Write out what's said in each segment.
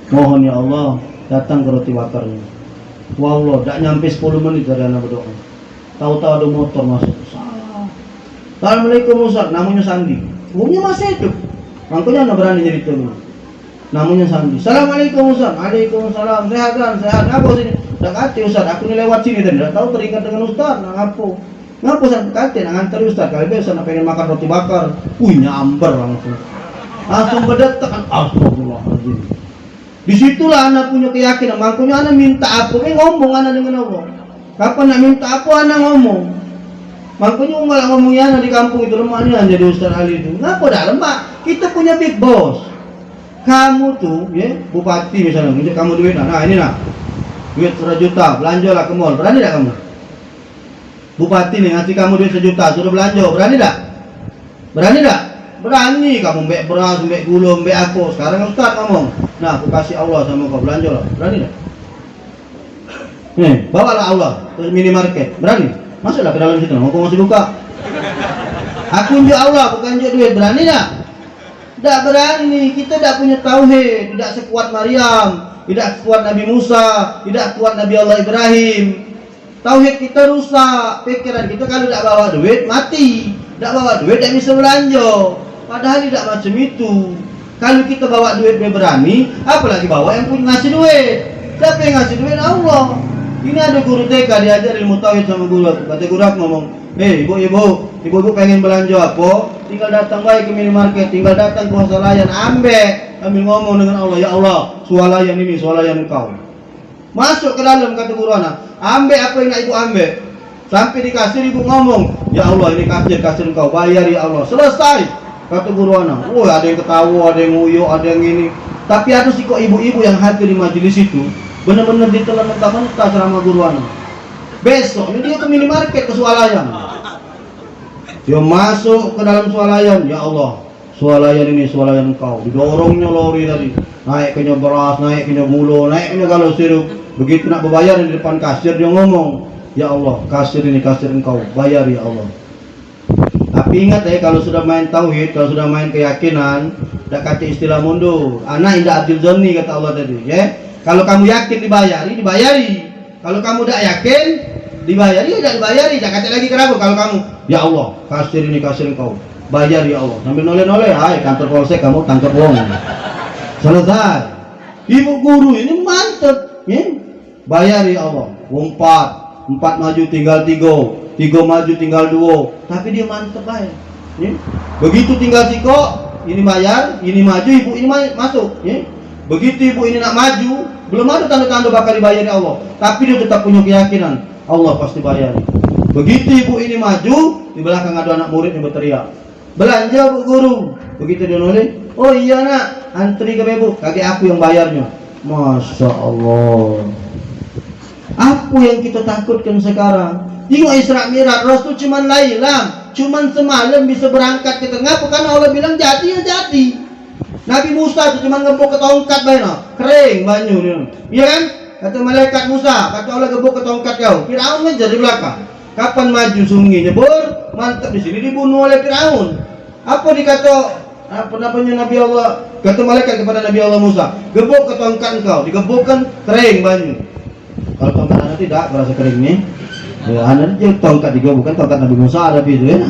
Mohon ya Allah datang ke roti bakarnya. Wallah, tak nyampe 10 menit dari anak berdoa. Tahu-tahu ada motor masuk. Assalamualaikum Ustaz, namanya Sandi. Umumnya masih hidup. Makanya anak berani jadi itu. Namanya Sandi. Assalamualaikum Ustaz. Waalaikumsalam. Sehat kan? Sehat. Ngapa sini? Tak kate Ustaz, aku ni lewat sini tadi. Tak tahu teringat dengan Ustaz. Nak ngapo? Ngapa Ustaz kate nak nganter Ustaz? Kalau biasa nak pengen makan roti bakar. Nyamber langsung. Langsung berdetak. Astagfirullahaladzim. Disitulah anak punya keyakinan. Makanya anak minta apa? Ngomong anak dengan Allah. Kapan nak minta apa anak ngomong? Makanya malah ngomongnya anak di kampung itu lemah ni jadi Ustaz Ali itu. Ngapa dah lemah? Kita punya big boss. Kamu tuh, ya, bupati misalnya, minta kamu duit, nah ini nah, duit 1 juta, belanja lah ke mall, berani tak kamu? Bupati nih ngasih kamu duit 1 juta, suruh belanja, berani tak? Berani tak? Berani kamu mbek beras, mbek gula, mbek aku. Sekarang Ustaz ngomong, nah aku kasih Allah sama kau, belanja lah, berani tak? Nih, bawalah Allah ke minimarket, berani? Masuklah ke dalam situ, mau masih buka. Aku unjuk Allah, bukan unjuk duit, berani tak? Tidak berani, kita tidak punya tauhid, tidak sekuat Maryam, tidak sekuat Nabi Musa, tidak kuat Nabi Allah Ibrahim. Tauhid kita rusak, pikiran kita kalau tidak bawa duit mati, tidak bawa duit tidak bisa belanja. Padahal tidak macam itu. Kalau kita bawa duit dia berani, apalagi bawa yang punya ngasih duit. Siapa yang ngasih duit? Allah. Ini ada guru TK diajar ilmu tauhid sama guru aku. Kata guru aku ngomong, ibu-ibu pengen belanja apa? Tinggal datang baik ke minimarket, tinggal datang ke swalayan, ambil ngomong dengan Allah, ya Allah, swalayan ini, swalayan engkau. Masuk ke dalam kata guru anak, ambil apa yang nak ibu ambil. Sampai di kasir ibu ngomong, ya Allah ini kasir engkau, bayar ya Allah. Selesai, kata guru anak. Wah ada yang ketawa, ada yang nguyuk, ada yang ini. Tapi ada sih kok ibu-ibu yang hadir di majelis itu, benar-benar ditelan mentah-mentah sama guru anak. Besok ini dia ke minimarket ke swalayan. Dia masuk ke dalam swalayan, ya Allah, swalayan ini swalayan engkau. Didorongnya lori tadi, naiknya beras, naiknya gula, naiknya galau sirup. Begitu nak berbayar di depan kasir dia ngomong, ya Allah, kasir ini kasir engkau, bayar ya Allah. Tapi ingat ya, kalau sudah main tauhid, kalau sudah main keyakinan, tidak kata istilah mundur. Anak indah Abdul Zonni kata Allah tadi, ya. Kalau kamu yakin dibayari, dibayari. Kalau kamu tidak yakin, dibayari, tidak dibayari. Tidak kata lagi kenapa kalau kamu, ya Allah, kasir ini kasir engkau, bayar ya Allah. Sambil noleh-noleh, hai kantor polsek kamu tangkap wong. Selesai. Ibu guru ini mantep, ya. Bayar ya Allah. Empat maju tinggal 3 maju tinggal 2. Tapi dia mantep aja, ya. Begitu tinggal siko, ini bayar, ini maju, ibu ini masuk, ya. Begitu ibu ini nak maju, belum ada tanda-tanda bakal dibayar ya Allah. Tapi dia tetap punya keyakinan, Allah pasti bayar. Begitu ibu ini maju, di belakang ada anak murid yang berteriak, belanja bu guru. Begitu dia noleh, oh iya nak, antri ke ibu, kakek aku yang bayarnya. Masya Allah. Apa yang kita takutkan sekarang? Tengok Isra Mi'raj, Rasul cuman lailam, cuman semalam bisa berangkat ke tengah. Karena Allah bilang jadi ya jadi. Nabi Musa itu cuma gebuk ke tongkat bayar, kering banyu dia. Iya kan? Kata malaikat Musa, kata Allah gebuk ke tongkat kau. Firaun ngejar di belakang. Kapan maju sungai nyebur, mantap di sini dibunuh oleh Firaun. Apa dikata apa namanya Nabi Allah? Kata malaikat kepada Nabi Allah Musa, gebuk ke tongkat engkau, digebukkan kering banyu. Kalau tongkat anak tidak berasa kering nih. Ya, anak dia tongkat digebukkan, tongkat Nabi Musa ada itu ya.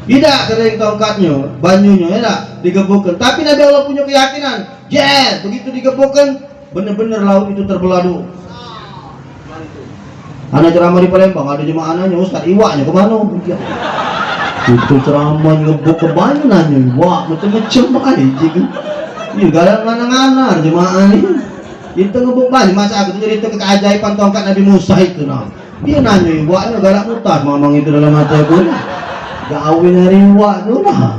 Tidak kering tongkatnya, banyunya ya, digebukkan. Tapi Nabi Allah punya keyakinan, begitu digebukkan, benar-benar laut itu terbelah dulu. Anak ceramah di Palembang, ada jemaah nanya, Ustaz, iwaknya kemana? Itu ceramah ngebuk ke banyu nanya, iwak macam-macam aja kan. Ini galak ngana-ngana jemaah nih. Itu ngebuk banyu, masa aku cerita keajaiban tongkat Nabi Musa itu nah. Dia nanya iwaknya galak mutas, mamang itu dalam hati aku. Gawin hari iwak tu lah.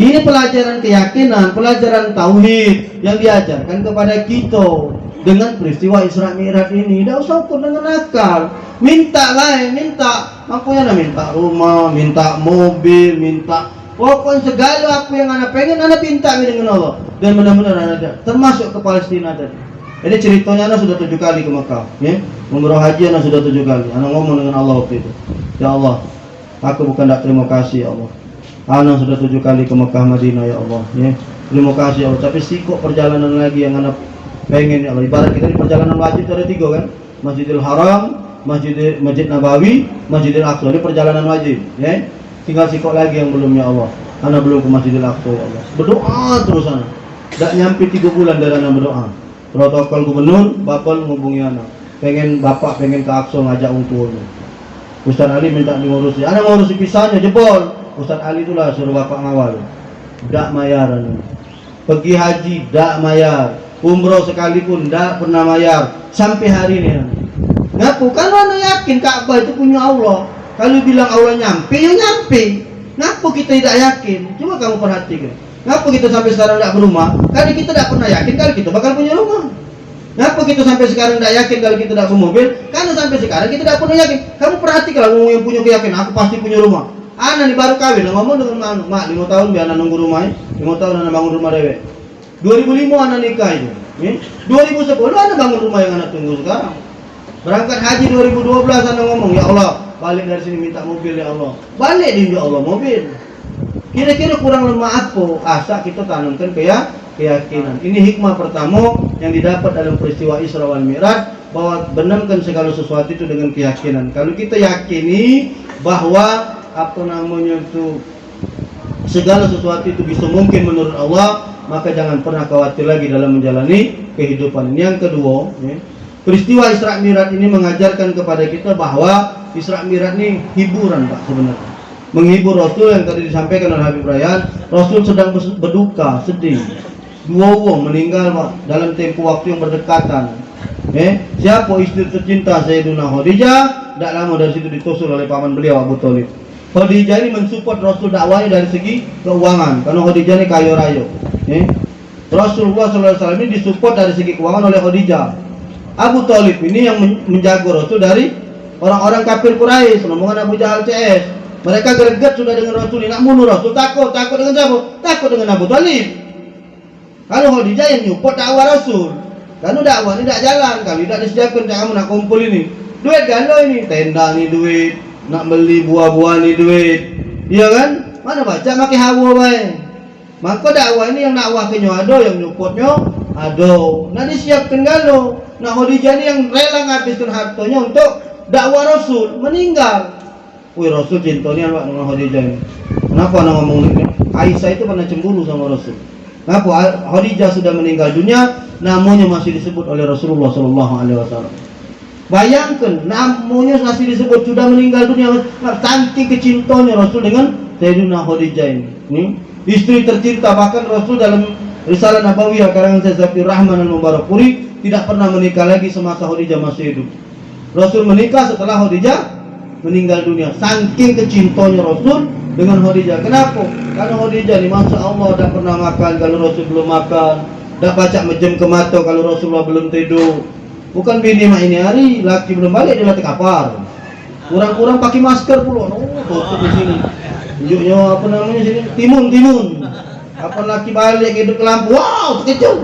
Ini pelajaran keyakinan, pelajaran tauhid yang diajarkan kepada kita dengan peristiwa Isra Mi'raj ini. Tidak usah ukur dengan akal. Minta lah, minta. Makanya minta rumah, minta mobil, minta pokoknya segala apa yang anda pengen, anda minta dengan Allah. Dan benar-benar ada, termasuk ke Palestina tadi. Jadi ceritanya anda sudah 7 kali ke Mekah, ya. Umrah haji anda sudah 7 kali. Anda ngomong dengan Allah waktu itu, ya Allah, aku bukan tak terima kasih ya Allah. Anak sudah 7 kali ke Mekah Madinah ya Allah, ya. Terima kasih Allah. Tapi kok perjalanan lagi yang anak pengen ya Allah. Ibarat kita di perjalanan wajib ada 3 kan? Masjidil Haram, Masjid Nabawi, Masjidil Aqsa. Ini perjalanan wajib, ya. Tinggal kok lagi yang belum ya Allah. Anak belum ke Masjidil Aqsa ya Allah. Berdoa terus anak. Tidak nyampe 3 bulan dari anak berdoa. Protokol gubernur, bapak menghubungi anak. Bapak pengen ke Aqsa ngajak orang tuanya. Ustaz Ali minta diurusi. Anak mau urusi pisahnya jebol. Ustaz Ali itulah suruh bapak ngawal. Tidak mayar. Pergi haji tidak mayar. Umroh sekalipun tidak pernah mayar. Sampai hari ini. Ngaku? Kan anak yakin Ka'bah itu punya Allah. Kalau bilang Allah nyampe, ya nyampe. Ngaku kita tidak yakin? Coba kamu perhatikan. Ngaku kita sampai sekarang tidak berumah? Karena kita tidak pernah yakin kalau kita bakal punya rumah. Ngaku kita sampai sekarang tidak yakin kalau kita tidak punya mobil? Karena sampai sekarang kita tidak pernah yakin. Kamu perhatikan kalau yang punya keyakinan, aku pasti punya rumah. Anak nih baru kawin, ngomong dengan mak 5 tahun biar anak nunggu rumah, 5 tahun anak bangun rumah dewek. 2005 anak nikah itu, 2010 anak bangun rumah yang anak tunggu sekarang. Berangkat haji 2012 anak ngomong, ya Allah, balik dari sini minta mobil ya Allah. Balik dia ya Allah mobil. Kira-kira kurang lemah apa? Asa kita tanamkan keyakinan. Ini hikmah pertama yang didapat dalam peristiwa Isra wal Mi'raj, bahwa benamkan segala sesuatu itu dengan keyakinan. Kalau kita yakini bahwa segala sesuatu itu bisa mungkin menurut Allah, maka jangan pernah khawatir lagi dalam menjalani kehidupan. Yang kedua, peristiwa Isra Mi'raj ini mengajarkan kepada kita bahwa Isra Mi'raj ini hiburan, Pak, sebenarnya. Menghibur Rasul yang tadi disampaikan oleh Habib Rayyan. Rasul sedang berduka, sedih. 2 orang meninggal, Pak, dalam tempo waktu yang berdekatan. Siapa istri tercinta Sayyiduna Khadijah? Tidak lama dari situ ditusul oleh paman beliau Abu Thalib. Khadijah ini mensupport Rasul dakwahnya dari segi keuangan, karena Khadijah ini kaya raya. Rasulullah SAW ini disupport dari segi keuangan oleh Khadijah. Abu Thalib ini yang menjaga Rasul dari orang-orang kafir Quraisy, rombongan Abu Jahal CS. Mereka greget sudah dengan Rasul ini, nak bunuh Rasul. Takut dengan siapa? Takut dengan Abu Thalib. Kalau Khadijah yang nyupport dakwah Rasul, karena dakwah ini tidak jalan kalau tidak disediakan. Kamu nak kumpul ini duit galo ini, tenda nih duit, nak beli buah-buah nih duit, iya kan? Mana baca pakai hawa bae. Maka dakwah ini yang dakwah kenyo ado, yang nyupportnya ado. Nah disiapkan galo. Nah Khadijah ini yang rela nghabiskan hartanya untuk dakwah Rasul, meninggal. Wih, Rasul cintanya Pak dengan Khadijah ini. Kenapa anak ngomong ini? Aisyah itu pernah cemburu sama Rasul. Kenapa? Khadijah sudah meninggal dunia, namanya masih disebut oleh Rasulullah SAW. Bayangkan, namanya masih disebut, sudah meninggal dunia. Saking kecintanya Rasul dengan Sayyidina Khadijah ini. Istri tercinta, bahkan Rasul dalam Risalah Nabawiyah karangan Syekh Zafir Rahman Al-Mubarakpuri tidak pernah menikah lagi semasa Khadijah masih hidup. Rasul menikah setelah Khadijah meninggal dunia. Saking kecintanya Rasul dengan Khadijah. Kenapa? Karena Khadijah ini Masya Allah tidak pernah makan kalau Rasul belum makan, tidak baca mejem ke mata kalau Rasulullah belum tidur. Bukan bini mak ini hari laki belum balik dia latih kapar. Kurang-kurang pakai masker pula. Tutup di sini. Tunjuknya apa namanya sini? Timun. Apa laki balik hidup ke lampu? Wow, terkejut.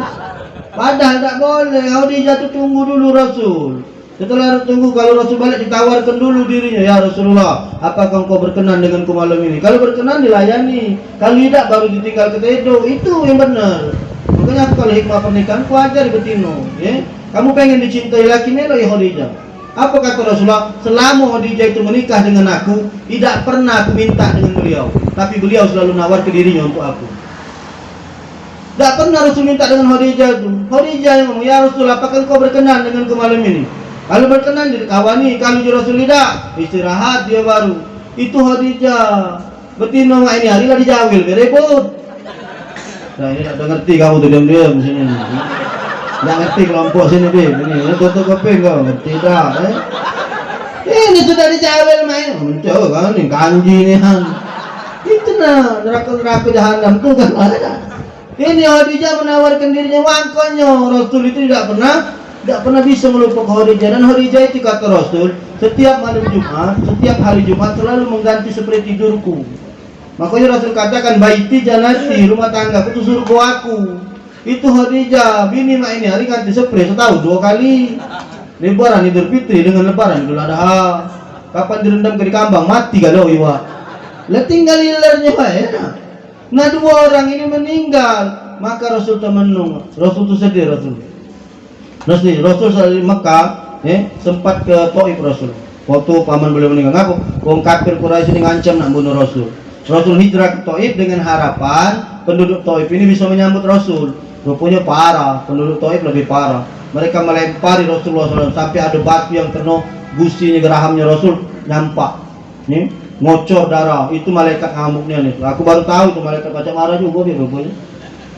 Padahal tidak boleh. Khadijah itu tunggu dulu Rasul. Setelah tunggu, kalau Rasul balik ditawarkan dulu dirinya, ya Rasulullah, apakah engkau berkenan denganku malam ini? Kalau berkenan dilayani, kalau tidak baru ditinggal ke tedo. Itu yang benar. Makanya aku kalau hikmah pernikahan ku ajar betino, ya. Kamu pengen dicintai laki nelo ya Khadijah. Apa kata Rasulullah? Selama Khadijah itu menikah dengan aku, tidak pernah aku minta dengan beliau, tapi beliau selalu nawar ke dirinya untuk aku. Tidak pernah Rasul minta dengan Khadijah itu. Khadijah yang ngomong, ya Rasul, apakah engkau berkenan dengan malam ini? Kalau berkenan dikawani, kalau Rasul tidak, istirahat dia baru. Itu Khadijah. Betina mak ini hari lah dijawil, berepot. Nah ini tak ngerti kamu tuh diam-diam sini. Tak ngerti kelompok sini deh. Ini tutup kuping kau, ngerti tak? Ini sudah dijawil main. Mencoba kan ini kanji nih han. Itu nah neraka jahanam tuh kan ada. Ini Khadijah menawarkan dirinya, wangkonya Rasul itu tidak pernah bisa melupakan Khadijah. Dan Khadijah itu kata Rasul, setiap malam Jumat, setiap hari Jumat selalu mengganti seperti tidurku. Makanya Rasul katakan, baiti janati, rumah tangga itu surga aku. Itu Khadijah, bini mak ini hari ganti spray setahun 2 kali. Lebaran Idul Fitri dengan Lebaran Idul Adha. Kapan direndam ke di kambang mati kalau iwa. Lah tinggal ilernya ya. Nah 2 orang ini meninggal. maka Rasul temenung. Rasul tu sedih Rasul. Rasul dari Mekah, sempat ke Taif Rasul. Waktu paman beliau meninggal, ngaku wong kafir Quraisy ini ngancam nak bunuh Rasul. Rasul hijrah ke Taif dengan harapan penduduk Taif ini bisa menyambut Rasul. Rupanya parah, penduduk Taif lebih parah. Mereka melempari Rasulullah SAW sampai ada batu yang kena gusinya gerahamnya Rasul nyampak. Nih, ngocor darah. Itu malaikat ngamuknya nih. Aku baru tahu itu malaikat baca marah juga dia rupanya.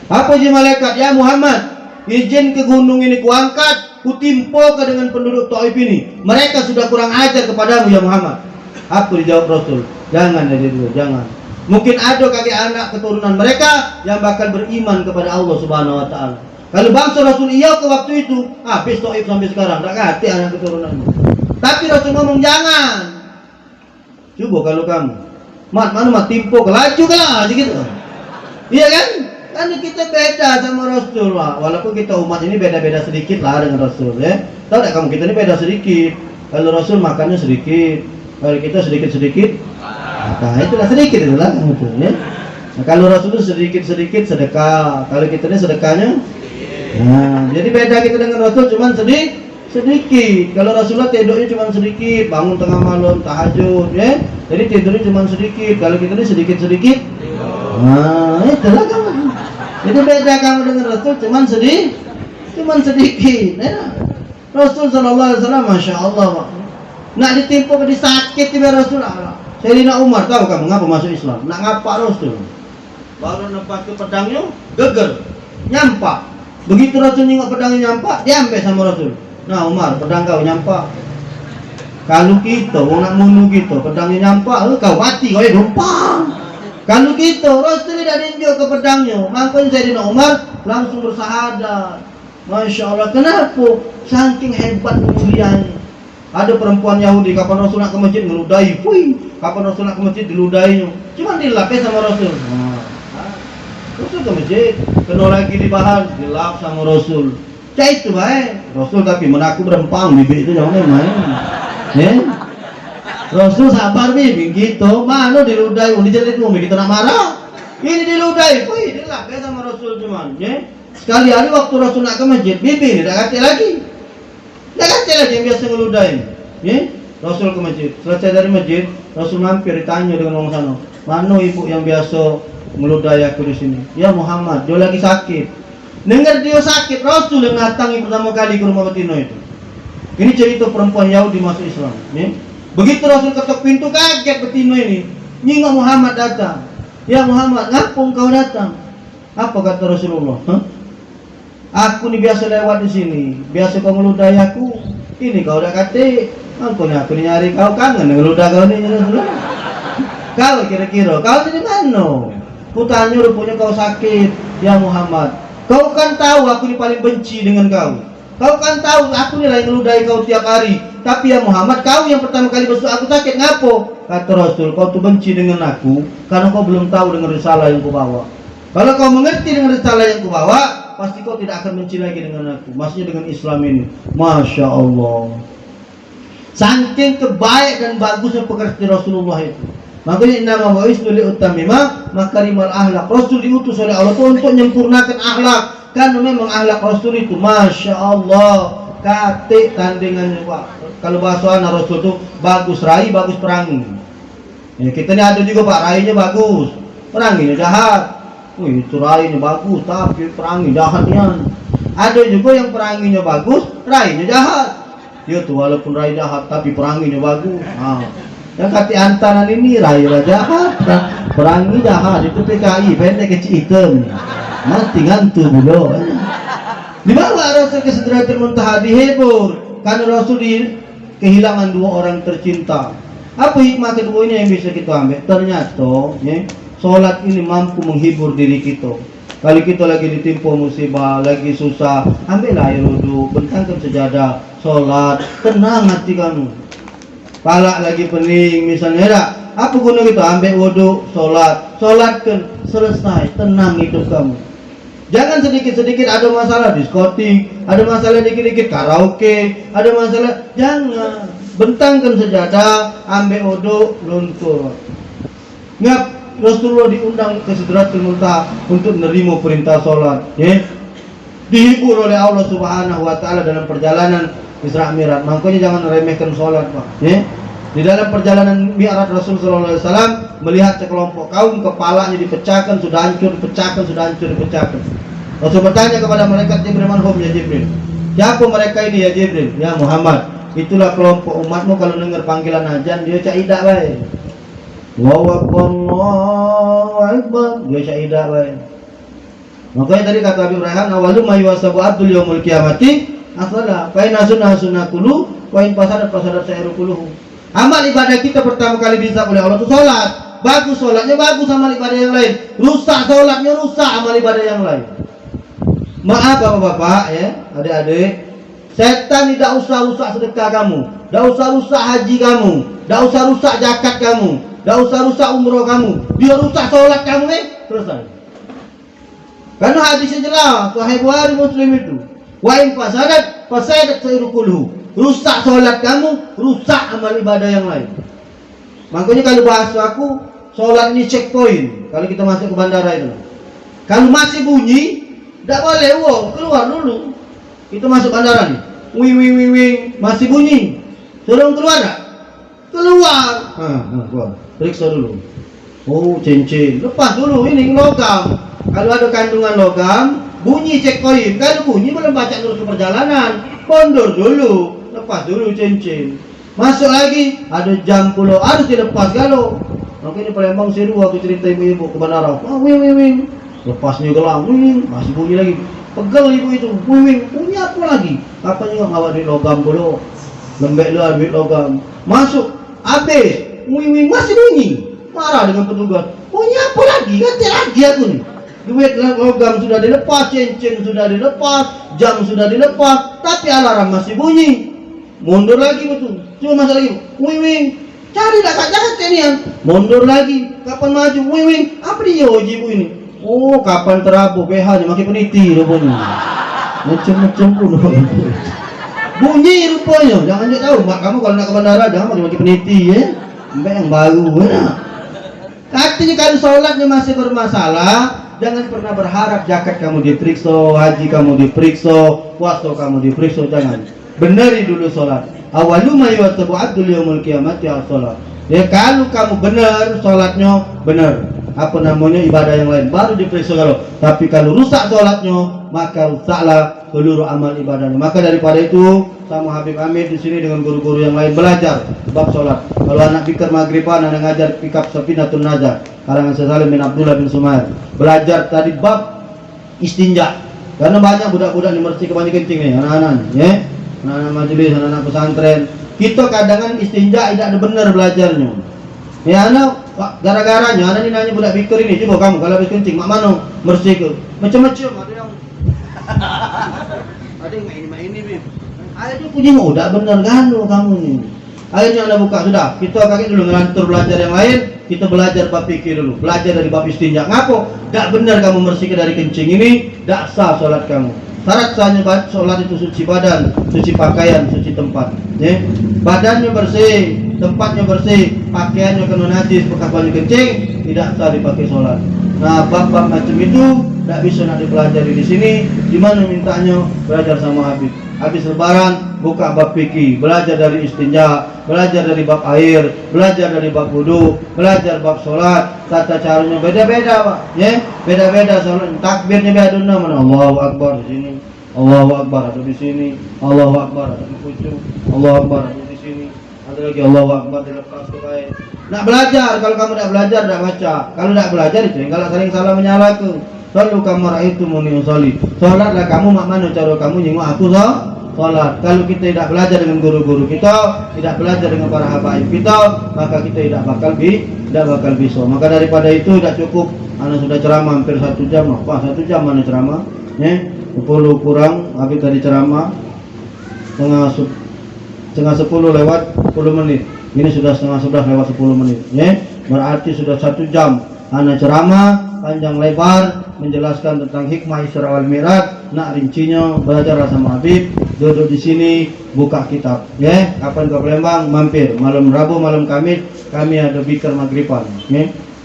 Apa sih malaikat? Ya Muhammad, izin ke gunung ini kuangkat, kutimpo ke dengan penduduk Taif ini. Mereka sudah kurang ajar kepadamu ya Muhammad. Aku dijawab Rasul, jangan ya dulu, jangan. Mungkin ada kakek anak keturunan mereka yang bakal beriman kepada Allah Subhanahu wa taala. Kalau bangsa Rasul iya ke waktu itu, habis Taif sampai sekarang, tak ngerti anak keturunannya. Tapi Rasul ngomong jangan. Coba kalau kamu, mana timpo ke laju lah, gitu. Iya kan? Kan kita beda sama Rasul lah. Walaupun kita umat ini beda-beda sedikit lah dengan Rasul ya. Tahu tak kamu, kita ini beda sedikit. Kalau Rasul makannya sedikit, kalau kita sedikit-sedikit. Nah itulah sedikit itulah ya. Nah, kalau Rasul itu sedikit-sedikit sedekah, kalau kita ini sedekahnya. Nah, jadi beda kita dengan Rasul cuman sedikit. Kalau Rasulullah tidurnya cuma sedikit, bangun tengah malam tahajud ya. Jadi tidurnya cuma sedikit. Kalau kita ini sedikit-sedikit. Nah, itulah kamu. Jadi beda kamu dengan Rasul cuman sedikit. Ya. Rasul sallallahu alaihi wasallam masya Allah. Nak ditimpa di sakit tiba Rasulullah. Sayyidina Umar tahu kamu ngapa masuk Islam? Nak ngapa Rasul? Baru nempat ke pedangnya, geger, nyampak. Begitu Rasul nengok pedangnya nyampak, diambil sama Rasul. Nah Umar, pedang kau nyampak. Kalau kita, orang nak bunuh kita, pedangnya nyampak, kau mati, kau dumpang. Kalau kita, Rasul tidak tinjau ke pedangnya, makanya Sayyidina Umar langsung bersahadat. Masya Allah, kenapa? Saking hebat kemuliaannya. Ada perempuan Yahudi, kapan Rasul nak ke masjid ngeludahi, kapan Rasul nak ke masjid diludahinya. Cuma dilapis sama Rasul. Rasul ke masjid, kena lagi dibahas, dilap sama Rasul. Cak itu baik. Rasul tapi menaku berempang, bibik itu jangan main. Rasul sabar bibi gitu, mana diludahi, dijadiin ngomong kita nak marah. Ini diludahi, dilapis sama Rasul cuman. Sekali hari waktu Rasul nak ke masjid, bibi ini tak kata lagi. Tak kata lagi yang biasa ngeludahin. Rasul ke masjid. Selesai dari masjid, Rasul mampir ditanya dengan orang sana. Mana ibu yang biasa ngeludahi aku di sini? Ya Muhammad, dia lagi sakit. Dengar dia sakit, Rasul yang datangi pertama kali ke rumah betina itu. Ini cerita perempuan Yahudi masuk Islam. Begitu Rasul ketok pintu, kaget betina ini. Nyingok Muhammad datang. Ya Muhammad, ngapa engkau datang? Apa kata Rasulullah? Aku ni biasa lewat di sini, biasa kau ngeludahi aku. Ini kau dah kata, aku ni nyari kau kangen ngeludah kau ni. Kau kira-kira, kau dari mana? Ku tanya rupanya kau sakit, ya Muhammad. Kau kan tahu aku ni paling benci dengan kau. Kau kan tahu aku ni lagi ngeludahi kau tiap hari. Tapi ya Muhammad, kau yang pertama kali besok aku sakit, ngapo? Kata Rasul, kau tu benci dengan aku karena kau belum tahu dengan risalah yang ku bawa. Kalau kau mengerti dengan risalah yang ku bawa, pasti kau tidak akan benci lagi dengan aku. Maksudnya dengan Islam ini. Masya Allah. Saking kebaik dan bagusnya pekerti Rasulullah itu. Makanya innama bu'istu liutammima makarimal akhlak. Rasul diutus oleh Allah itu untuk menyempurnakan akhlak. Karena memang akhlak Rasul itu Masya Allah. Kate tandingannya Pak. Kalau bahasa anak Rasul itu bagus rai, bagus perangi. Kita ini ada juga Pak, rainya bagus, peranginya jahat. Itu rainya bagus, tapi perangi jahatnya. Ada juga yang peranginya bagus, rainya jahat. Ya tuh walaupun rai jahat, tapi peranginya bagus. Yang kata antaran ini rai jahat, perangi jahat. Itu PKI, pendek kecil hitam. Mati ngantuk dulu. Dibawa Rasul ke Sidratul Muntaha, dihibur karena Rasul kehilangan dua orang tercinta. Apa hikmah kedua ini yang bisa kita ambil? Ternyata, sholat ini mampu menghibur diri kita. Kalau kita lagi ditimpa musibah, lagi susah, ambil air wudhu, bentangkan sejadah, sholat, tenang hati kamu. Palak lagi pening, misalnya, ya, apa guna kita? Ambil wudhu, sholatkan, selesai, tenang hidup kamu. Jangan sedikit-sedikit ada masalah diskotik, ada masalah dikit-dikit karaoke, ada masalah, jangan. Bentangkan sejadah, ambil wudhu, luntur. Ngap, Rasulullah diundang ke Sidratul Muntaha untuk menerima perintah sholat, ya. Dihibur oleh Allah Subhanahu wa taala dalam perjalanan Isra Mi'raj. Makanya jangan remehkan sholat, Pak, ya. Di dalam perjalanan Mi'raj Rasul sallallahu alaihi wasallam melihat sekelompok kaum kepalanya dipecahkan, sudah hancur, dipecahkan, sudah hancur, dipecahkan. Rasul bertanya kepada malaikat Jibril, "Man hum ya Jibril?" "Siapa mereka ini ya Jibril?" "Ya Muhammad, itulah kelompok umatmu kalau dengar panggilan azan dia caidak bae. Allahu akbar, Allahu akbar, dia caidak bae." Makanya tadi kata Habib Raihan, "Awalu ma yuhasabu abdul yaumul qiyamati as-salah, fa in sunnah sunnakulu, wa in fasadat sayru kuluhu." Amal ibadah kita pertama kali bisa oleh Allah itu sholat. Bagus sholatnya, bagus amal ibadah yang lain. Rusak sholatnya, rusak amal ibadah yang lain. Maaf bapak-bapak, ya, adik-adik, setan tidak usah rusak sedekah kamu, tidak usah rusak haji kamu, tidak usah rusak zakat kamu, tidak usah rusak umroh kamu. Dia rusak sholat kamu, selesai. Karena hadisnya jelas, Sahih Bukhari Muslim itu. Wa in fasadat sayru kuluhu. Rusak sholat kamu, rusak amal ibadah yang lain. Makanya kalau bahasa aku, sholat ini checkpoint. Kalau kita masuk ke bandara itu, kalau masih bunyi, tidak boleh, wow, keluar dulu. Kita masuk bandara nih, wing wing wing wing, masih bunyi. Suruh keluar tak? Keluar. Keluar. Periksa dulu. Oh, cincin. Lepas dulu, ini logam. Kalau ada kandungan logam, bunyi checkpoint. Kalau bunyi belum baca dulu ke perjalanan, mundur dulu. Lepas dulu cincin. Masuk lagi, ada jam pulau, harus dilepas galau. Makanya Palembang seru waktu cerita ibu-ibu ke bandara. Wing wing wing. Lepasnya gelang, wing, masih bunyi lagi. Pegal ibu itu, wing wing. Bunyi apa lagi? Apa juga ngawak duit logam pulau. Lembek lu duit logam. Masuk, habis. Wing wing masih bunyi. Marah dengan petugas. Bunyi apa lagi? Ganti lagi aku nih. Duit logam sudah dilepas, cincin sudah dilepas, jam sudah dilepas, tapi alarm masih bunyi. Mundur lagi betul. Cuma masuk lagi. Wing wing. Cari dah kat jalan tenian. Mundur lagi. Kapan maju? Wing wing. Apa dia ibu ini? Oh, kapan terabu PH nya makin peniti rupanya. Macam-macam pun. Bunyi rupanya. Jangan dia tahu. Mak kamu kalau nak ke bandara jangan makin peniti, ya. Sampai yang baru, ya. Artinya kalau sholatnya masih bermasalah, jangan pernah berharap zakat kamu diperiksa, haji kamu diperiksa, puasa kamu diperiksa, jangan. Benari dulu sholat. Awalu ma yuhasabu abdul yaumul qiyamati as-salat. Ya, kalau kamu benar sholatnya, benar. Apa namanya ibadah yang lain baru diperiksa kalau. Tapi kalau rusak sholatnya, maka rusaklah seluruh amal ibadahnya. Maka daripada itu, sama Habib Hamid di sini dengan guru-guru yang lain belajar bab sholat. Kalau anak pikir maghriban, anak ngajar pikap Safinatun Najah karangan Salim bin Abdullah bin Sumair. Belajar tadi bab istinja. Karena banyak budak-budak di masjid kebanyakan kencing nih, anak-anak, ya. Anak-anak majelis, anak-anak pesantren. Kita kadang istinja tidak ada benar belajarnya. Ya anak, gara-garanya anak ini nanya budak pikir ini, coba kamu kalau habis kencing, mak mana bersih ke? Macam-macam ada yang ada yang main ini, Bim. Akhirnya puji udah benar kan kamu nih. Akhirnya anda buka sudah. Kita kakek dulu ngelantur belajar yang lain. Kita belajar bab fikir dulu. Belajar dari bab istinja. Ngapo? Tak benar kamu bersihkan dari kencing ini, tak sah sholat kamu. Syarat sahnya sholat itu suci badan, suci pakaian, suci tempat. Ya? Badannya bersih, tempatnya bersih, pakaiannya kena najis, bekas baju kencing, tidak sah dipakai sholat. Nah, bab-bab macam itu tidak bisa nak dipelajari di sini. Di mana mintanya belajar sama Habib. Habis lebaran buka bab fikih, belajar dari istinja, belajar dari bab air, belajar dari bab wudu, belajar bab sholat, tata caranya beda-beda, Pak. Ya, beda-beda sholat. Takbirnya beda mana? Allahu Akbar di sini, Allahu Akbar ada di sini, Allahu Akbar ada di pucuk, Allahu Akbar ada di sini, ada lagi Allahu Akbar dilepas ke baik. Nak belajar, kalau kamu tidak belajar tidak baca. Kalau tidak belajar itu kalau sering salah menyalahkan. Selalu kamu itu muni usolli. Sholatlah kamu mak mana cara kamu nyinggung aku sholat. Kalau kita tidak belajar dengan guru-guru kita, tidak belajar dengan para habaib kita, maka kita tidak bakal bisa. Maka daripada itu tidak cukup. Anak sudah ceramah hampir 1 jam. Apa 1 jam mana ceramah? 10 kurang habis dari ceramah setengah 10 lewat 10 menit. Ini sudah setengah 11 lewat 10 menit. Berarti sudah 1 jam. Anak ceramah panjang lebar menjelaskan tentang hikmah Isra wal Mi'raj. Nak rincinya belajar sama Habib, duduk di sini buka kitab. Kapan ke Palembang mampir, malam Rabu malam Kamis kami ada bikir maghriban.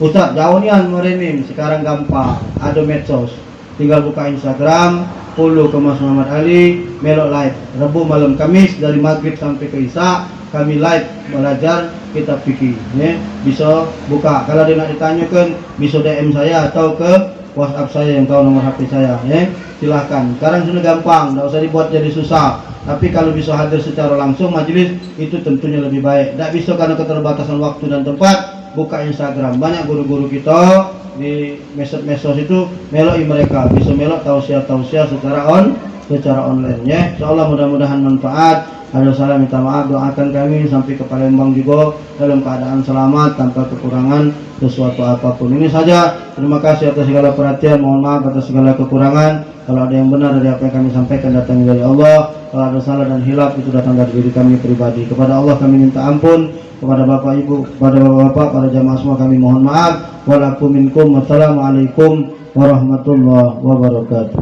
Ustaz, jauhian merenim sekarang gampang, ada medsos. Tinggal buka Instagram, follow ke Mas Muhammad Ali, melok live. Rabu malam Kamis dari maghrib sampai ke Isya, kami live belajar kitab fikih. Ya, bisa buka. Kalau dia nak ditanyakan, bisa DM saya atau ke WhatsApp saya yang tahu nomor HP saya. Ya, silahkan. Sekarang sudah gampang, tidak usah dibuat jadi susah. Tapi kalau bisa hadir secara langsung majelis itu tentunya lebih baik. Tidak bisa karena keterbatasan waktu dan tempat. Buka Instagram, banyak guru-guru kita di medsos itu meloi mereka, bisa melok tausiah secara online ya. Insyaallah mudah-mudahan manfaat. Ada salah minta maaf, doakan kami sampai ke Palembang juga dalam keadaan selamat tanpa kekurangan sesuatu apapun. Ini saja. Terima kasih atas segala perhatian, mohon maaf atas segala kekurangan. Kalau ada yang benar dari apa yang kami sampaikan datang dari Allah. Kalau ada salah dan hilaf itu datang dari diri kami pribadi. Kepada Allah kami minta ampun. Kepada Bapak Ibu, kepada Bapak-bapak, para jamaah semua kami mohon maaf. Walakum minkum. Wassalamualaikum warahmatullahi wabarakatuh.